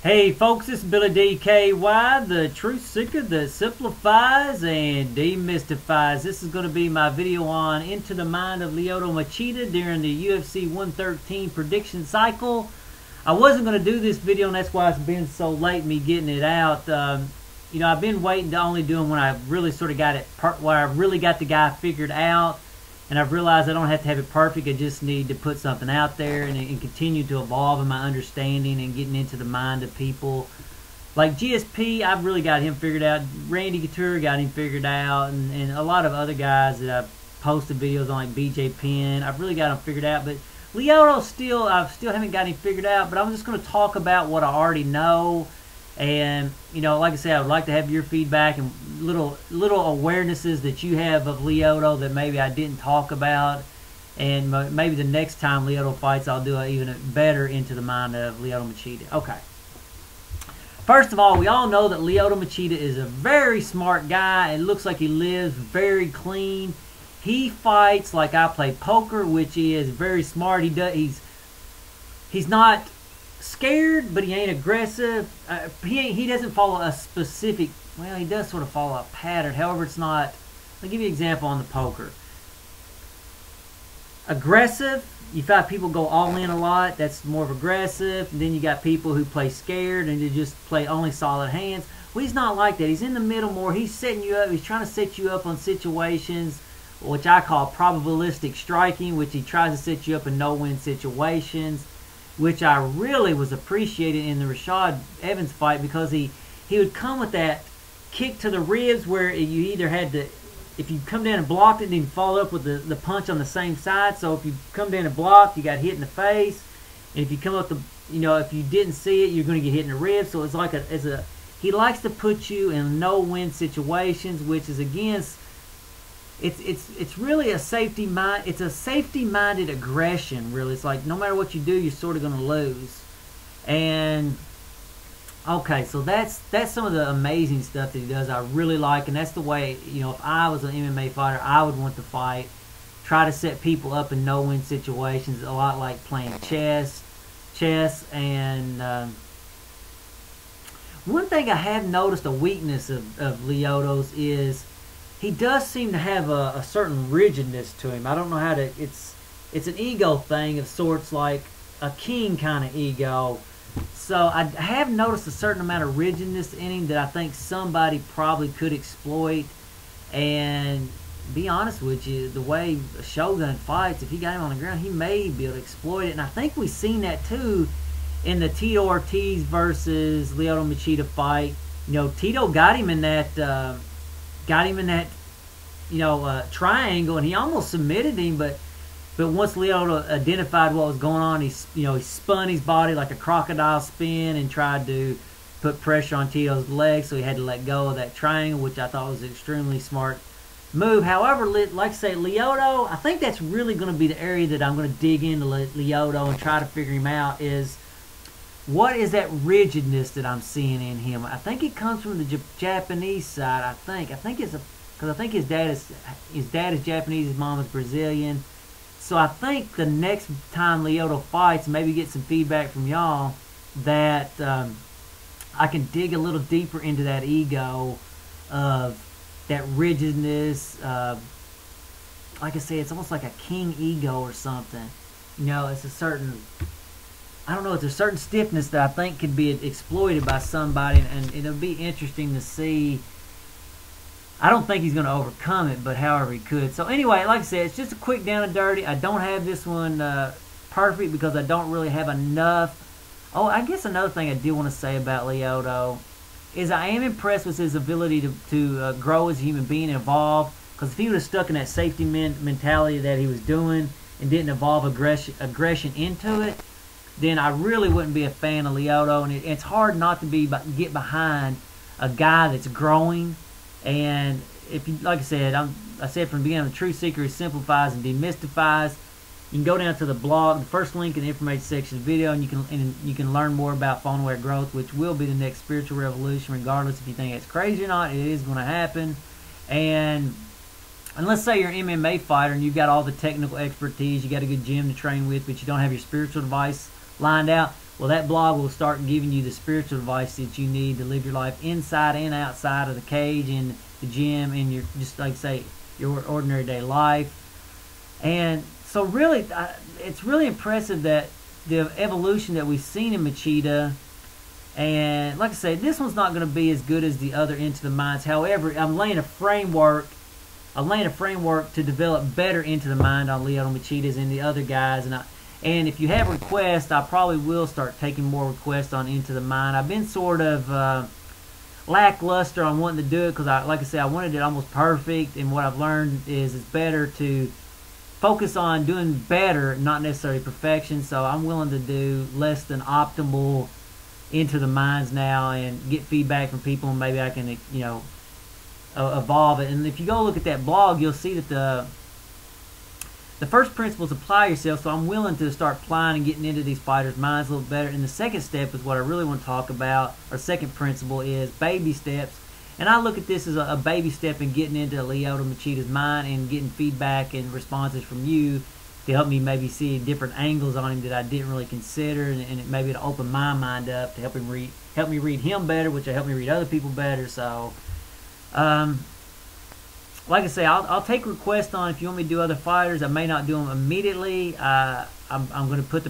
Hey folks, this is Billy DKY, the truth seeker that simplifies and demystifies. This is going to be my video on Into the Mind of Lyoto Machida during the UFC 113 prediction cycle. I wasn't going to do this video, and that's why it's been so late me getting it out. I've been waiting to only do them when I really sort of got it, where I really got the guy figured out. And I've realized I don't have to have it perfect. I just need to put something out there and continue to evolve in my understanding and getting into the mind of people. Like GSP, I've really got him figured out. Randy Couture got him figured out. And a lot of other guys that I've posted videos on, like BJ Penn, I've really got him figured out. But Lyoto, I still haven't got him figured out. But I'm just going to talk about what I already know. And, like I said, I would like to have your feedback and little awarenesses that you have of Lyoto that maybe I didn't talk about. And maybe the next time Lyoto fights, I'll do an even better Into the Mind of Lyoto Machida. Okay. First of all, we all know that Lyoto Machida is a very smart guy. It looks like he lives very clean. He fights like I play poker, which is very smart. He's not scared, but he ain't aggressive. He doesn't follow a specific, well, he does sort of follow a pattern. However, it's not, I'll give you an example on the poker. Aggressive, you've got people go all in a lot. That's more of aggressive. And then you got people who play scared and they just play only solid hands. Well, he's not like that. He's in the middle more. He's setting you up. He's trying to set you up on situations, which I call probabilistic striking, which he tries to set you up in no-win situations, which I really was appreciated in the Rashad Evans fight, because he would come with that kick to the ribs where you either had to, if you come down and blocked it, then you follow up with the punch on the same side. So if you come down and blocked, you got hit in the face. And if you come up if you didn't see it, you're going to get hit in the ribs. So it's like he likes to put you in no-win situations, which is against. It's really a safety mind. It's a safety-minded aggression. Really, it's like no matter what you do, you're sort of going to lose. And okay, so that's some of the amazing stuff that he does. I really like, and that's the way if I was an MMA fighter, I would want to fight. Try to set people up in no-win situations. A lot like playing chess, and one thing I have noticed a weakness of Lyoto's is, he does seem to have a certain rigidness to him. I don't know how to. It's an ego thing of sorts, like a king kind of ego. So I have noticed a certain amount of rigidness in him that I think somebody probably could exploit. And be honest with you, the way Shogun fights, if he got him on the ground, he may be able to exploit it. And I think we've seen that too in the Tito Ortiz versus Lyoto Machida fight. Tito got him in that. Triangle, and he almost submitted him, but once Lyoto identified what was going on, he spun his body like a crocodile spin and tried to put pressure on Tito's legs, so he had to let go of that triangle, which I thought was an extremely smart move. However, like I say, Lyoto, I think that's really going to be the area that I'm going to dig into Lyoto and try to figure him out, is what is that rigidness that I'm seeing in him. I think it comes from the Japanese side. I think it's because I think his dad is Japanese, his mom is Brazilian. So I think the next time Lyoto fights, maybe get some feedback from y'all, that I can dig a little deeper into that ego of that rigidness. Like I said, it's almost like a king ego or something. It's a certain, I don't know, it's a certain stiffness that I think could be exploited by somebody, and it'll be interesting to see. I don't think he's going to overcome it, but however he could. So anyway, like I said, it's just a quick down and dirty. I don't have this one perfect because I don't really have enough. Oh, I guess another thing I do want to say about Lyoto is I am impressed with his ability to grow as a human being and evolve. Because if he would have stuck in that safety mentality that he was doing and didn't evolve aggression into it, then I really wouldn't be a fan of Lyoto. And it's hard not to get behind a guy that's growing. And if you, like I said, I said from the beginning, the truth seeker, he simplifies and demystifies. You can go down to the blog, the first link in the information section of the video, and you can learn more about phone aware growth, which will be the next spiritual revolution, regardless if you think it's crazy or not. It is going to happen. And let's say you're an MMA fighter and you've got all the technical expertise, you got a good gym to train with, but you don't have your spiritual device lined out. Well, that blog will start giving you the spiritual advice that you need to live your life inside and outside of the cage, in the gym, in your, just like say, your ordinary day life. And so really, it's really impressive that the evolution that we've seen in Machida. And like I say, this one's not going to be as good as the other Into the Minds. However, I'm laying a framework to develop better Into the Mind on Lyoto Machida's and the other guys. And if you have requests, I probably will start taking more requests on Into the Mind. I've been sort of lackluster on wanting to do it because, like I said, I wanted it almost perfect. And what I've learned is it's better to focus on doing better, not necessarily perfection. So I'm willing to do less than optimal Into the Minds now and get feedback from people, and maybe I can, you know, evolve it. And if you go look at that blog, you'll see that the first principle is apply yourself. So I'm willing to start applying and getting into these fighters' minds a little better. And the second step is what I really want to talk about. Our second principle is baby steps. And I look at this as a baby step in getting into Lyoto Machida's mind and getting feedback and responses from you to help me maybe see different angles on him that I didn't really consider, and maybe to open my mind up to help me read him better, which will help me read other people better. So, like I say, I'll take requests on if you want me to do other fighters. I may not do them immediately. I'm going to put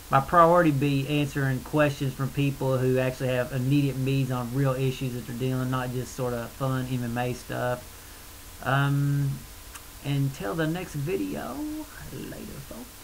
my priority be answering questions from people who actually have immediate needs on real issues that they're dealing, not just sort of fun MMA stuff. Until the next video, later folks.